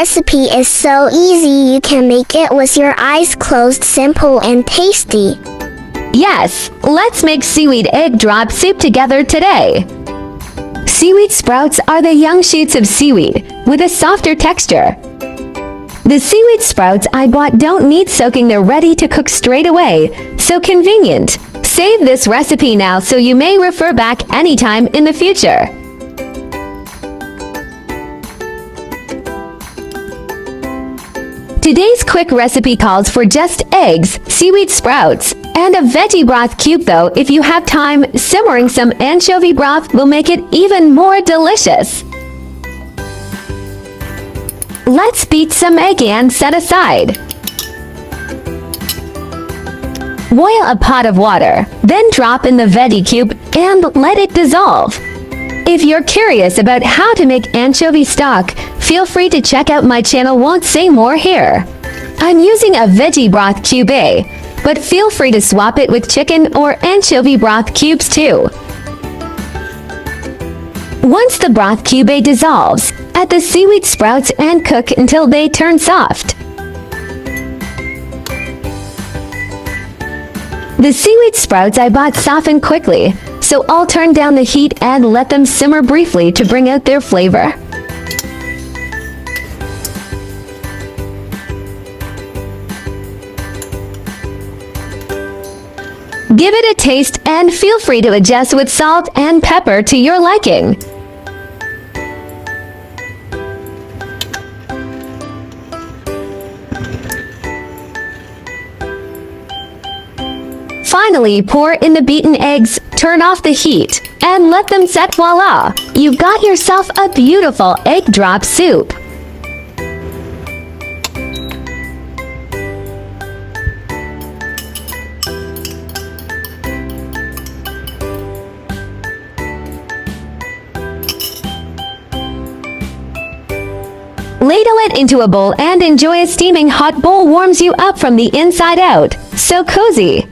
recipe is so easy you can make it with your eyes closed, simple and tasty. Yes, let's make seaweed egg drop soup together today. Seaweed sprouts are the young shoots of seaweed with a softer texture. The seaweed sprouts I bought don't need soaking, they're ready to cook straight away, so convenient. Save this recipe now so you may refer back anytime in the future. Today's quick recipe calls for just eggs, seaweed sprouts, and a veggie broth cube though. If you have time, simmering some anchovy broth will make it even more delicious. Let's beat some egg and set aside. Boil a pot of water, then drop in the veggie cube and let it dissolve. If you're curious about how to make anchovy stock, feel free to check out my channel, won't say more here. I'm using a veggie broth cube, but feel free to swap it with chicken or anchovy broth cubes too. Once the broth cube dissolves, add the seaweed sprouts and cook until they turn soft. The seaweed sprouts I bought soften quickly, so I'll turn down the heat and let them simmer briefly to bring out their flavor. Give it a taste and feel free to adjust with salt and pepper to your liking. Finally, pour in the beaten eggs, turn off the heat, and let them set. Voila! You've got yourself a beautiful egg drop soup. Ladle it into a bowl and enjoy. A steaming hot bowl warms you up from the inside out. So cozy.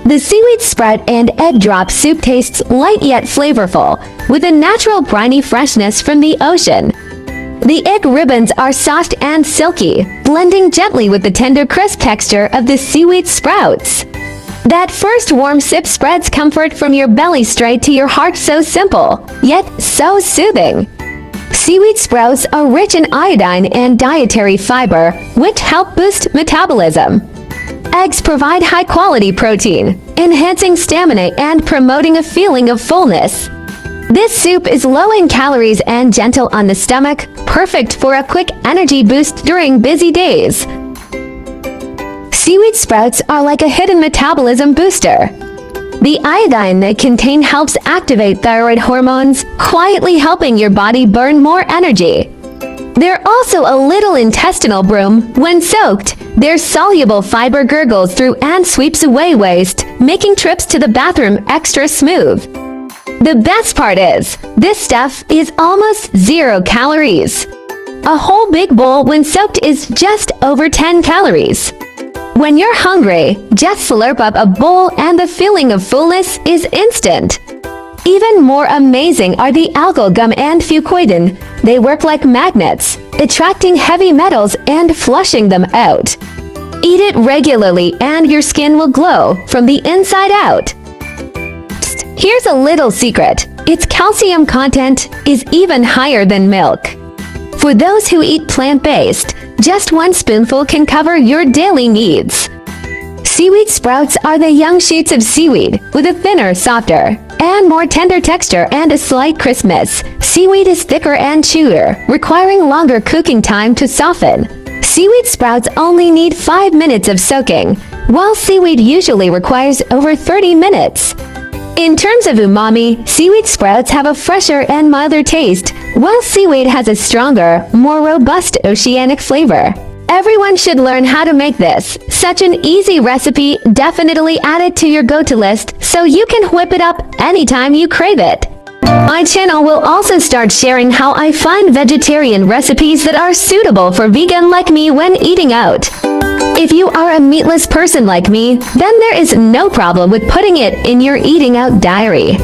The seaweed sprout and egg drop soup tastes light yet flavorful, with a natural briny freshness from the ocean. The egg ribbons are soft and silky, blending gently with the tender crisp texture of the seaweed sprouts. That first warm sip spreads comfort from your belly straight to your heart. So simple, yet so soothing. Seaweed sprouts are rich in iodine and dietary fiber, which help boost metabolism. Eggs provide high-quality protein, enhancing stamina and promoting a feeling of fullness. This soup is low in calories and gentle on the stomach, perfect for a quick energy boost during busy days. Seaweed sprouts are like a hidden metabolism booster. The iodine they contain helps activate thyroid hormones, quietly helping your body burn more energy. They're also a little intestinal broom. When soaked, their soluble fiber gurgles through and sweeps away waste, making trips to the bathroom extra smooth. The best part is, this stuff is almost 0 calories. A whole big bowl when soaked is just over 10 calories. When you're hungry, just slurp up a bowl and the feeling of fullness is instant. Even more amazing are the algal gum and fucoidan. They work like magnets, attracting heavy metals and flushing them out. Eat it regularly and your skin will glow from the inside out. Psst, here's a little secret. Its calcium content is even higher than milk. For those who eat plant-based, just 1 spoonful can cover your daily needs. Seaweed sprouts are the young shoots of seaweed with a thinner, softer, and more tender texture and a slight crispness. Seaweed is thicker and chewier, requiring longer cooking time to soften. Seaweed sprouts only need 5 minutes of soaking, while seaweed usually requires over 30 minutes. In terms of umami, seaweed sprouts have a fresher and milder taste, while seaweed has a stronger, more robust oceanic flavor. Everyone should learn how to make this. Such an easy recipe. Definitely add it to your go-to list so you can whip it up anytime you crave it. My channel will also start sharing how I find vegetarian recipes that are suitable for vegan like me when eating out. If you are a meatless person like me, then there is no problem with putting it in your eating out diary.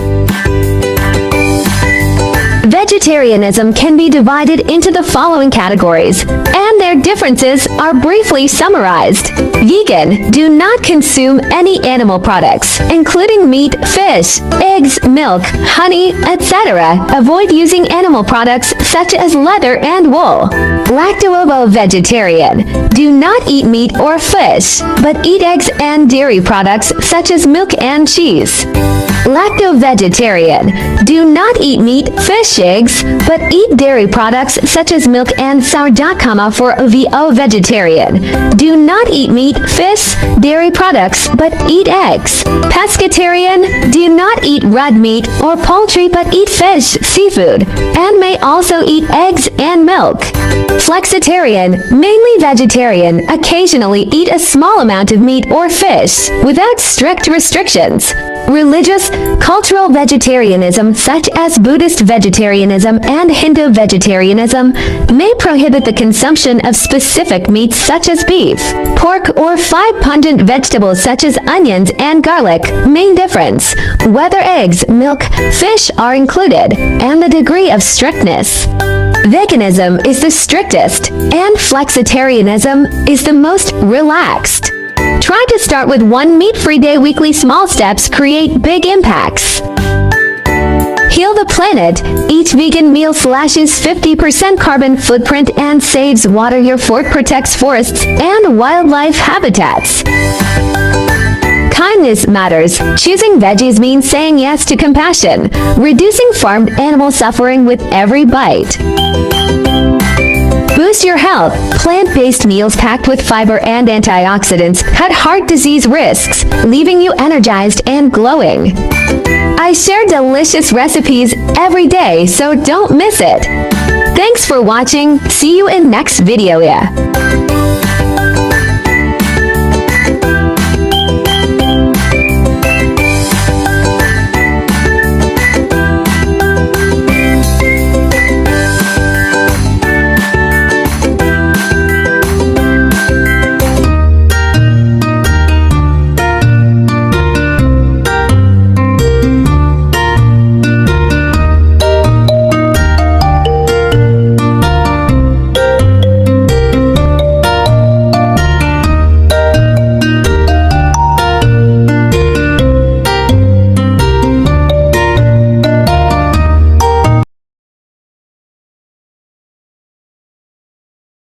Vegetarianism can be divided into the following categories, and their differences are briefly summarized. Vegan: do not consume any animal products, including meat, fish, eggs, milk, honey, etc. Avoid using animal products such as leather and wool. Lacto-ovo-vegetarian: do not eat meat or fish, but eat eggs and dairy products such as milk and cheese. Lacto-vegetarian: do not eat meat, fish, eggs, but eat dairy products such as milk and sourdough. For OVO-vegetarian: do not eat meat, fish, dairy products, but eat eggs. Pescatarian: do not eat red meat or poultry, but eat fish, seafood, and may also eat eggs and milk. Flexitarian: mainly vegetarian, occasionally eat a small amount of meat or fish, without strict restrictions. Religious, cultural vegetarianism such as Buddhist vegetarianism and Hindu vegetarianism may prohibit the consumption of specific meats such as beef, pork, or 5 pungent vegetables such as onions and garlic. Main difference: whether eggs, milk, fish are included, and the degree of strictness. Veganism is the strictest, and flexitarianism is the most relaxed. Try to start with one meat-free day. Weekly small steps create big impacts. Heal the planet. Each vegan meal slashes 50% carbon footprint and saves water. Your fork protects forests and wildlife habitats. Kindness matters. Choosing veggies means saying yes to compassion, reducing farmed animal suffering with every bite. Boost your health. Plant-based meals packed with fiber and antioxidants cut heart disease risks, leaving you energized and glowing. I share delicious recipes every day, so don't miss it. Thanks for watching. See you in next video.